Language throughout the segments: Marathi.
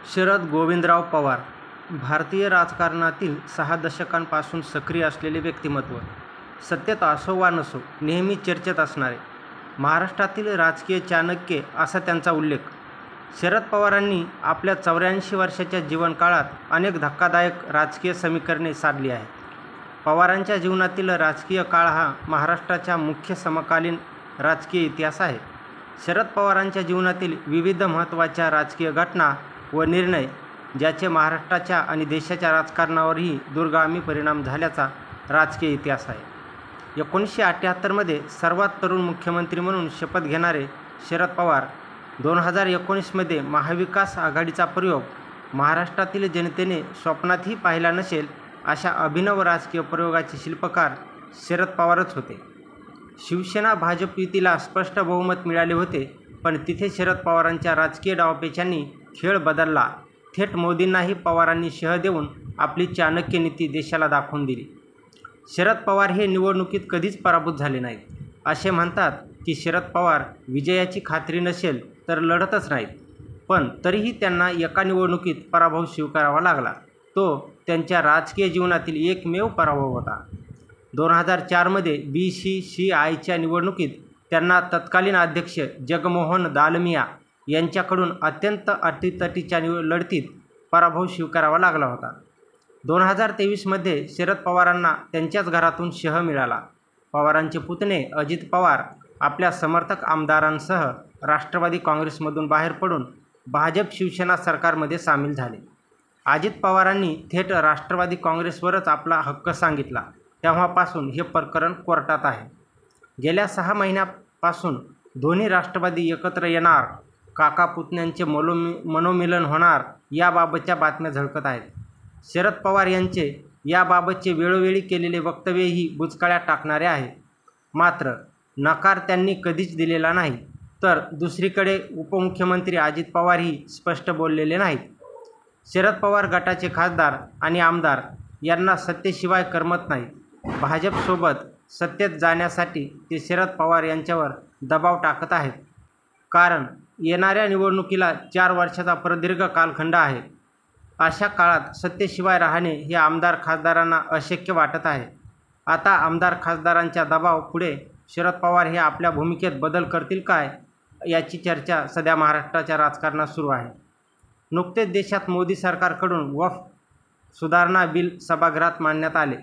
शरद गोविंदराव पवार भारतीय राजकारणातील 6 दशकांपासून सक्रिय असलेले व्यक्तिमत्व. सत्तेत असो वा नसो नेहमी चर्चेत असणारे. महाराष्ट्रातील राजकीय चाणक्य असा त्यांचा उल्लेख. शरद पवारांनी आपल्या 84 वर्षाच्या जीवनकाळात अनेक धक्कादायक राजकीय समीकरणे साधली आहेत. पवारांच्या जीवनातील राजकीय काळ हा महाराष्ट्राच्या मुख्य समकालीन राजकीय इतिहास आहे. शरद पवारांच्या जीवनातील विविध महत्त्वाच्या राजकीय घटना व निर्णय ज्याचे महाराष्ट्राच्या आणि देशाच्या राजकारणावरही दूरगामी परिणाम झाल्याचा राजकीय इतिहास आहे. 1978मध्ये सर्वात तरुण मुख्यमंत्री म्हणून शपथ घेणारे शरद पवार 2019मध्ये महाविकास आघाडीचा प्रयोग महाराष्ट्रातील जनतेने स्वप्नातही पाहिला नसेल अशा अभिनव राजकीय प्रयोगाचे शिल्पकार शरद पवारच होते. शिवसेना भाजप युतीला स्पष्ट बहुमत मिळाले होते, पण तिथे शरद पवारांच्या राजकीय डावपेचांनी खेळ बदलला. थेट मोदींनाही पवारांनी शह देऊन आपली चाणक्य नीती देशाला दाखवून दिली. शरद पवार हे निवडणुकीत कधीच पराभूत झाले नाहीत. असे म्हणतात की शरद पवार विजयाची खात्री नसेल तर लढतच नाहीत, पण तरीही त्यांना एका निवडणुकीत पराभव स्वीकारावा लागला. तो त्यांच्या राजकीय जीवनातील एकमेव पराभव होता. 2004मध्ये BCCIच्या निवडणुकीत त्यांना तत्कालीन अध्यक्ष जगमोहन दालमिया यांच्याकडून अत्यंत अटीतटीच्या लढतीत पराभव स्वीकारावा लागला होता. 2023मध्ये शरद पवारांना त्यांच्याच घरातून शह मिळाला. पवारांचे पुतणे अजित पवार आपल्या समर्थक आमदारांसह राष्ट्रवादी काँग्रेसमधून बाहेर पडून भाजप शिवसेना सरकारमध्ये सामील झाले. अजित पवारांनी थेट राष्ट्रवादी काँग्रेसवरच आपला हक्क सांगितला. तेव्हापासून हे प्रकरण कोर्टात आहे. गेल्या 6 महिन्यापासून दोन्ही राष्ट्रवादी एकत्र येणार, काका पुतण्यांचे मनोमिलन होणार याबाबतच्या बातम्या झळकत आहेत. शरद पवार यांचे याबाबतचे वेळोवेळी केलेले वक्तव्यही बुचकळ्यात टाकणारे आहे. मात्र नकार त्यांनी कधीच दिलेला नाही. तर दुसरीकडे उपमुख्यमंत्री अजित पवारही स्पष्ट बोललेले नाहीत. शरद पवार गटाचे खासदार आणि आमदार यांना सत्तेशिवाय करमत नाही. भाजपसोबत सत्तेत जाण्यासाठी ते शरद पवार यांच्यावर दबाव टाकत आहेत. कारण येणाऱ्या निवडणुकीला 4 वर्षाचा प्रदीर्घ कालखंड आहे. अशा काळात सत्तेशिवाय राहणे हे आमदार खासदारांना अशक्य वाटत आहे. आता आमदार खासदारांच्या दबाव पुढे शरद पवार हे आपल्या भूमिकेत बदल करतील काय याची चर्चा सध्या महाराष्ट्राच्या राजकारणात सुरू आहे. नुकतेच देशात मोदी सरकारकडून वक्फ सुधारणा बिल सभागृहात मांडण्यात आले.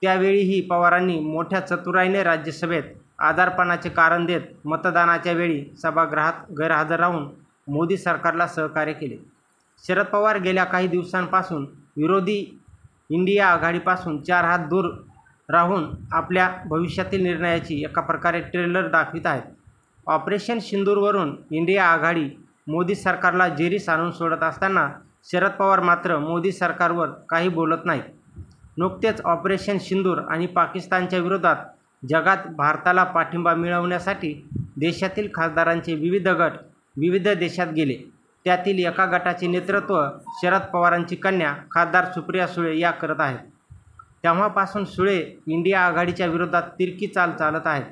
त्यावेळीही पवारांनी मोठ्या चतुराईने राज्यसभेत आजारपणाचे कारण देत मतदानाच्या वेळी सभागृहात गैरहजर राहून मोदी सरकारला सहकार्य केले. शरद पवार गेल्या काही दिवसांपासून विरोधी इंडिया आघाडीपासून 4 हात दूर राहून आपल्या भविष्यातील निर्णयाची एका प्रकारे ट्रेलर दाखवित आहेत. ऑपरेशन सिंदूरवरून इंडिया आघाडी मोदी सरकारला जेरीस आणून सोडत असताना शरद पवार मात्र मोदी सरकारवर काही बोलत नाहीत. नुकतेच ऑपरेशन सिंदूर आणि पाकिस्तानच्या विरोधात जगात भारताला पाठिंबा मिळवण्यासाठी देशातील खासदारांचे विविध गट विविध देशात गेले. त्यातील एका गटाचे नेतृत्व शरद पवारांची कन्या खासदार सुप्रिया सुळे या करत आहेत. तेव्हापासून सुळे इंडिया आघाडीच्या विरोधात तिरकी चाल चालत आहेत.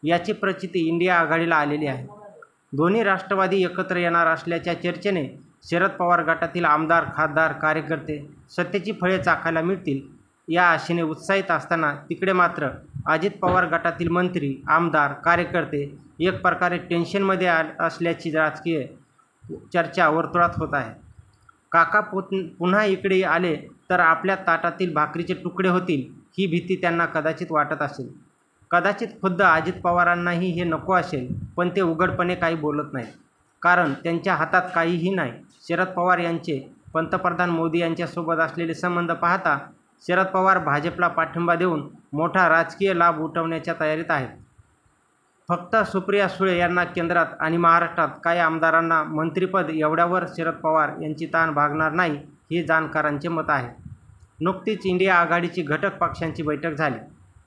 याची प्रचिती इंडिया आघाडीला आलेली आहे. दोन्ही राष्ट्रवादी एकत्र येणार असल्याच्या चर्चेने शरद पवार गटातील आमदार, खासदार, कार्यकर्ते सत्तेची फळे चाखायला मिळतील या आशेने उत्साहित असताना तिकडे मात्र अजित पवार गटातील मंत्री, आमदार, कार्यकर्ते एक प्रकारे टेन्शनमध्ये असल्याची राजकीय चर्चा वर्तुळात होत आहे. काका पुन्हा इकडे आले तर आपल्या ताटातील भाकरीचे तुकडे होतील ही भीती त्यांना कदाचित वाटत असेल. कदाचित खुद्द अजित पवारांनाही हे नको असेल, पण ते उघडपणे काही बोलत नाहीत. कारण त्यांच्या हातात काहीही नाही. शरद पवार यांचे पंतप्रधान मोदी यांच्यासोबत असलेले संबंध पाहता शरद पवार भाजपला पाठिंबा देऊन मोठा राजकीय लाभ उठवण्याच्या तयारीत आहेत. फक्त सुप्रिया सुळे यांना केंद्रात आणि महाराष्ट्रात काही आमदारांना मंत्रिपद एवढ्यावर शरद पवार यांची ताण भागणार नाही हे जाणकारांचे मत आहे. नुकतीच इंडिया आघाडीची घटक पक्षांची बैठक झाली.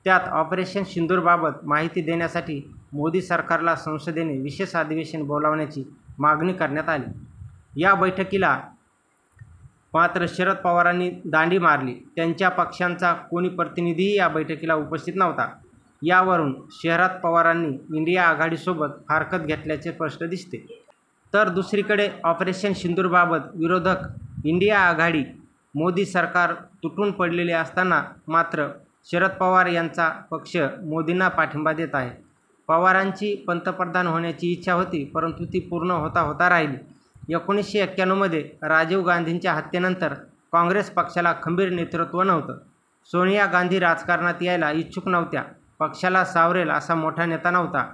त्यात ऑपरेशन सिंदूरबाबत माहिती देण्यासाठी मोदी सरकारला संसदेने विशेष अधिवेशन बोलावण्याची मागणी करण्यात आली. या बैठकीला मात्र शरद पवारांनी दांडी मारली. त्यांच्या पक्षांचा कोणी प्रतिनिधीही या बैठकीला उपस्थित नव्हता. यावरून शरद पवारांनी इंडिया आघाडीसोबत हरकत घेतल्याचे स्पष्ट दिसते. तर दुसरीकडे ऑपरेशन सिंदूरबाबत विरोधक इंडिया आघाडी मोदी सरकार तुटून पडलेले असताना मात्र शरद पवार यांचा पक्ष मोदींना पाठिंबा देत आहे. पवारांची पंतप्रधान होण्याची इच्छा होती, परंतु ती पूर्ण होता होता राहिली. 1991मध्ये राजीव गांधींच्या हत्येनंतर काँग्रेस पक्षाला खंबीर नेतृत्व नव्हतं. सोनिया गांधी राजकारणात यायला इच्छुक नव्हत्या. पक्षाला सावरेल असा मोठा नेता नव्हता.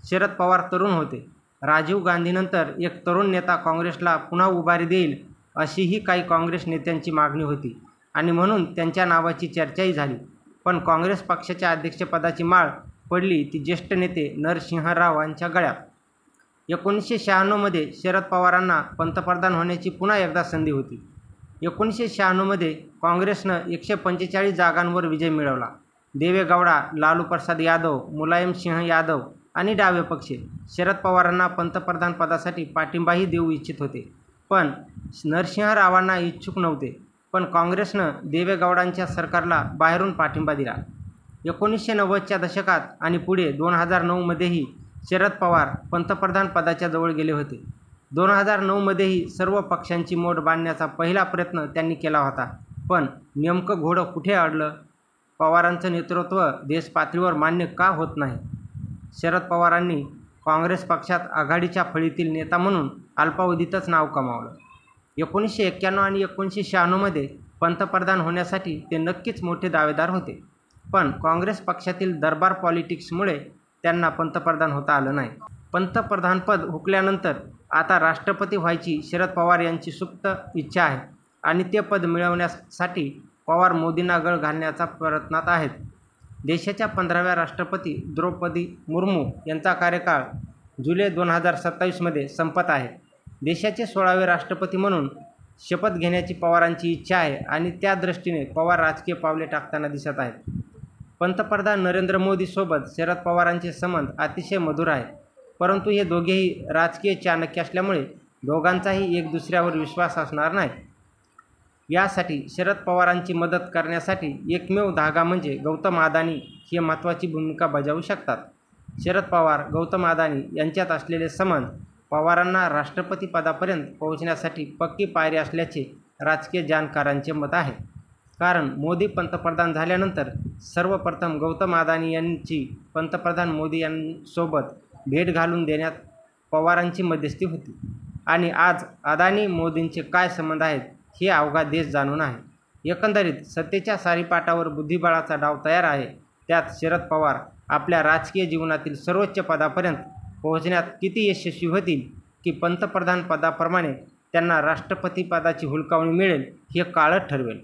शरद पवार तरुण होते. राजीव गांधीनंतर एक तरुण नेता काँग्रेसला पुन्हा उभारी देईल अशीही काही काँग्रेस नेत्यांची मागणी होती आणि म्हणून त्यांच्या नावाची चर्चाही झाली. पण काँग्रेस पक्षाच्या अध्यक्षपदाची माळ पडली ती ज्येष्ठ नेते नरसिंह राव यांच्या गळ्यात. 1996मध्ये शरद पवारांना पंतप्रधान होण्याची पुन्हा एकदा संधी होती. 1996मध्ये काँग्रेसनं 145 जागांवर विजय मिळवला. देवेगौडा, लालू प्रसाद यादव, मुलायमसिंह यादव आणि डावे पक्ष शरद पवारांना पंतप्रधान पदासाठी पाठिंबाही देऊ इच्छित होते, पण नरसिंहरावांना इच्छुक नव्हते. पण काँग्रेसनं देवेगौडांच्या सरकारला बाहेरून पाठिंबा दिला. 1990च्या दशकात आणि पुढे 2009मध्येही शरद पवार पंतप्रधान पदाच्या जवळ गेले होते. 2009मध्येही सर्व पक्षांची मोड बांधण्याचा पहिला प्रयत्न त्यांनी केला होता. पण नेमकं घोडं कुठे अडलं? पवारांचं नेतृत्व देशपातळीवर मान्य का होत नाही? शरद पवारांनी काँग्रेस पक्षात आघाडीच्या फळीतील नेता म्हणून अल्पावधीतच नाव कमावलं. 1991 आणि 1996मध्ये पंतप्रधान होण्यासाठी ते नक्कीच मोठे दावेदार होते, पण काँग्रेस पक्षातील दरबार पॉलिटिक्समुळे त्यांना पंतप्रधान होता आलं नाही. पंतप्रधानपद हुकल्यानंतर आता राष्ट्रपती व्हायची शरद पवार यांची सुप्त इच्छा आहे आणि ते पद मिळवण्यासाठी पवार मोदींना गळ घालण्याच्या प्रयत्नात आहेत. देशाच्या 15व्या राष्ट्रपती द्रौपदी मुर्मू यांचा कार्यकाळ जुलै 2027मध्ये संपत आहे. देशाचे 16वे राष्ट्रपती म्हणून शपथ घेण्याची पवारांची इच्छा आहे आणि त्या दृष्टीने पवार राजकीय पावले टाकताना दिसत आहेत. पंतप्रधान नरेंद्र मोदीसोबत शरद पवारांचे संबंध अतिशय मधुर आहेत, परंतु हे दोघेही राजकीय चाणक्य असल्यामुळे दोघांचाही एक दुसऱ्यावर विश्वास असणार नाही. यासाठी शरद पवारांची मदत करण्यासाठी एकमेव धागा म्हणजे गौतम अदानी ही महत्त्वाची भूमिका बजावू शकतात. शरद पवार, गौतम अदानी यांच्यात असलेले संबंध पवारांना राष्ट्रपती पदापर्यंत पोहोचण्यासाठी पक्की पायरी असल्याचे राजकीय जाणकारांचे मत आहे. कारण मोदी पंतप्रधान झाल्यानंतर सर्वप्रथम गौतम अदानी यांची पंतप्रधान मोदी यांसोबत भेट घालून देण्यात पवारांची मध्यस्थी होती आणि आज अदानी मोदींचे काय संबंध आहेत हे अवघा देश जाणून आहे. एकंदरीत सत्तेच्या सारीपाटावर बुद्धिबळाचा डाव तयार आहे. त्यात शरद पवार आपल्या राजकीय जीवनातील सर्वोच्च पदापर्यंत पोहोचण्यात किती यशस्वी होतील की पंतप्रधान पदाप्रमाणे त्यांना राष्ट्रपती पदाची हुलकावणी मिळेल हे काळच ठरवेल.